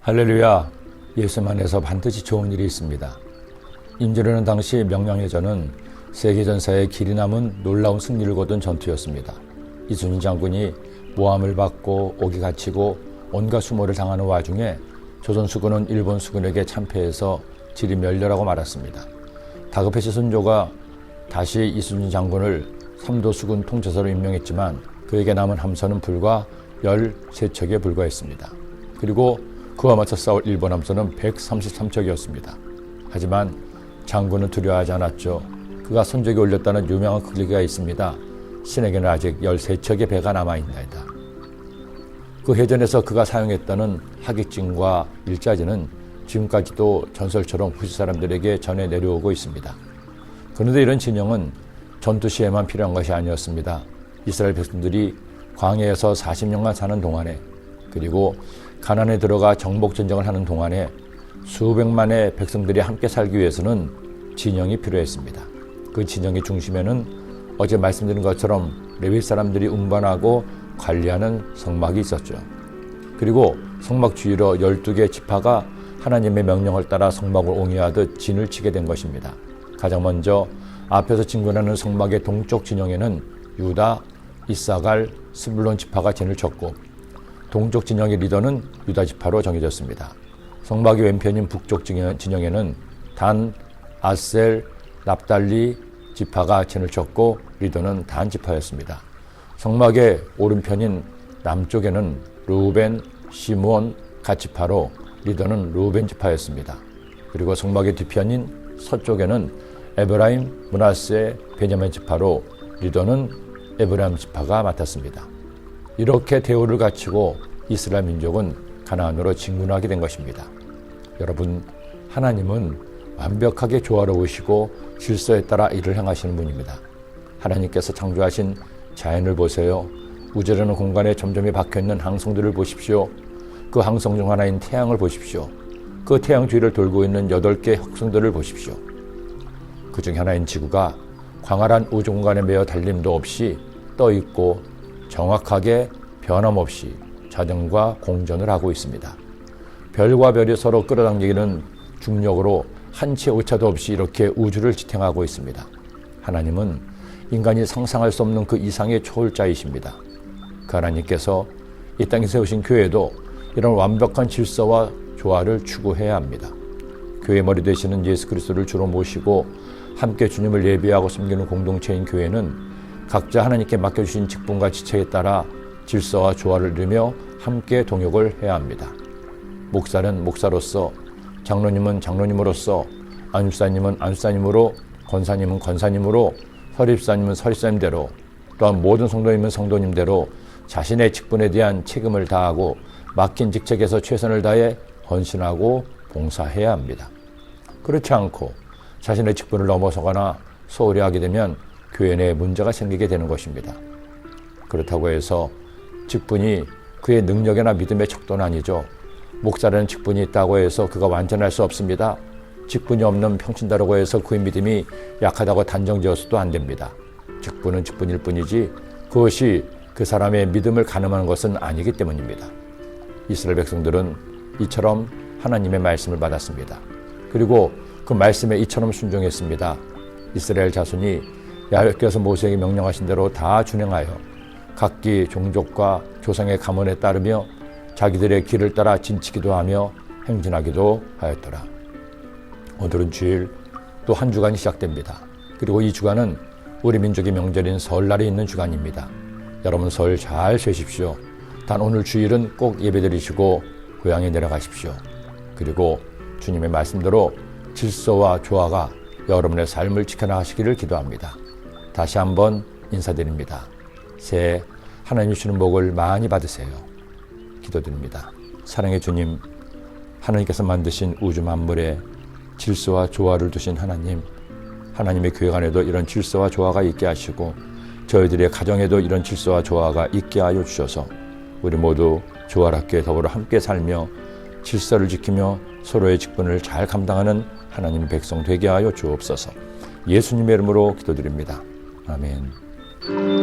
할렐루야, 예수 안에서 반드시 좋은 일이 있습니다. 임진왜란 당시 명량해전은 세계전사의 길이 남은 놀라운 승리를 거둔 전투였습니다. 이순신 장군이 모함을 받고 옥에 갇히고 온갖 수모를 당하는 와중에 조선 수군은 일본 수군에게 참패해서 질이 멸렬하고 말았습니다. 다급해서 선조가 다시 이순신 장군을 삼도 수군 통제사로 임명했지만 그에게 남은 함선은 불과 13척에 불과했습니다. 그리고 그와 맞서 싸울 일본 함선은 133척이었습니다. 하지만 장군은 두려워하지 않았죠. 그가 선적에 올렸다는 유명한 글귀가 있습니다. 신에게는 아직 13척의 배가 남아있나이다. 그 해전에서 그가 사용했다는 하객진과 일자지는 지금까지도 전설처럼 후세 사람들에게 전해 내려오고 있습니다. 그런데 이런 진영은 전투 시에만 필요한 것이 아니었습니다. 이스라엘 백성들이 광야에서 40년간 사는 동안에, 그리고 가나안에 들어가 정복전쟁을 하는 동안에 수백만의 백성들이 함께 살기 위해서는 진영이 필요했습니다. 그 진영의 중심에는 어제 말씀드린 것처럼 레위 사람들이 운반하고 관리하는 성막이 있었죠. 그리고 성막 주위로 12개 지파가 하나님의 명령을 따라 성막을 옹이하듯 진을 치게 된 것입니다. 가장 먼저 앞에서 진군하는 성막의 동쪽 진영에는 유다, 이사갈, 스불론 지파가 진을 쳤고 동쪽 진영의 리더는 유다 지파로 정해졌습니다. 성막의 왼편인 북쪽 진영에는 단, 아셀, 납달리 지파가 진을 쳤고 리더는 단 지파였습니다. 성막의 오른편인 남쪽에는 르우벤, 시므온, 갓 지파로 리더는 르우벤 지파였습니다. 그리고 성막의 뒤편인 서쪽에는 에브라임, 므낫세, 베냐민 지파로 리더는 에브라임 지파가 맡았습니다. 이렇게 대우를 갖추고 이스라엘 민족은 가나안으로 진군하게 된 것입니다. 여러분, 하나님은 완벽하게 조화로우시고 질서에 따라 일을 행하시는 분입니다. 하나님께서 창조하신 자연을 보세요. 우주라는 공간에 점점이 박혀있는 항성들을 보십시오. 그 항성 중 하나인 태양을 보십시오. 그 태양 주위를 돌고 있는 8개의 흑성들을 보십시오. 그 중 하나인 지구가 광활한 우주 공간에 매여 달림도 없이 떠있고 정확하게 변함없이 자전과 공전을 하고 있습니다. 별과 별이 서로 끌어당기는 중력으로 한 채 오차도 없이 이렇게 우주를 지탱하고 있습니다. 하나님은 인간이 상상할 수 없는 그 이상의 초월자이십니다. 그 하나님께서 이 땅에 세우신 교회도 이런 완벽한 질서와 조화를 추구해야 합니다. 교회 머리 되시는 예수 그리스도를 주로 모시고 함께 주님을 예배하고 섬기는 공동체인 교회는 각자 하나님께 맡겨주신 직분과 지체에 따라 질서와 조화를 이루며 함께 동역을 해야 합니다. 목사는 목사로서, 장로님은 장로님으로서, 안수사님은 안수사님으로, 권사님은 권사님으로, 설립사님은 설립사님대로, 또한 모든 성도님은 성도님대로 자신의 직분에 대한 책임을 다하고 맡긴 직책에서 최선을 다해 헌신하고 봉사해야 합니다. 그렇지 않고 자신의 직분을 넘어서거나 소홀히 하게 되면 교회 내에 문제가 생기게 되는 것입니다. 그렇다고 해서 직분이 그의 능력이나 믿음의 척도는 아니죠. 목사라는 직분이 있다고 해서 그가 완전할 수 없습니다. 직분이 없는 평신다라고 해서 그의 믿음이 약하다고 단정지어서도 안 됩니다. 직분은 직분일 뿐이지 그것이 그 사람의 믿음을 가늠하는 것은 아니기 때문입니다. 이스라엘 백성들은 이처럼 하나님의 말씀을 받았습니다. 그리고 그 말씀에 이처럼 순종했습니다. 이스라엘 자손이 야훼께서 모세에게 명령하신 대로 다 준행하여 각기 종족과 조상의 가문에 따르며 자기들의 길을 따라 진치기도 하며 행진하기도 하였더라. 오늘은 주일 또 한 주간이 시작됩니다. 그리고 이 주간은 우리 민족의 명절인 설날이 있는 주간입니다. 여러분 설 잘 쉬십시오. 단 오늘 주일은 꼭 예배드리시고 고향에 내려가십시오. 그리고 주님의 말씀대로 질서와 조화가 여러분의 삶을 지켜나가시기를 기도합니다. 다시 한번 인사드립니다. 새해 하나님 주시는 복을 많이 받으세요. 기도드립니다. 사랑의 주님, 하나님께서 만드신 우주 만물에 질서와 조화를 두신 하나님, 하나님의 교회 안에도 이런 질서와 조화가 있게 하시고 저희들의 가정에도 이런 질서와 조화가 있게 하여 주셔서 우리 모두 조화롭게 더불어 함께 살며 질서를 지키며 서로의 직분을 잘 감당하는 하나님의 백성 되게 하여 주옵소서. 예수님의 이름으로 기도드립니다. 아멘.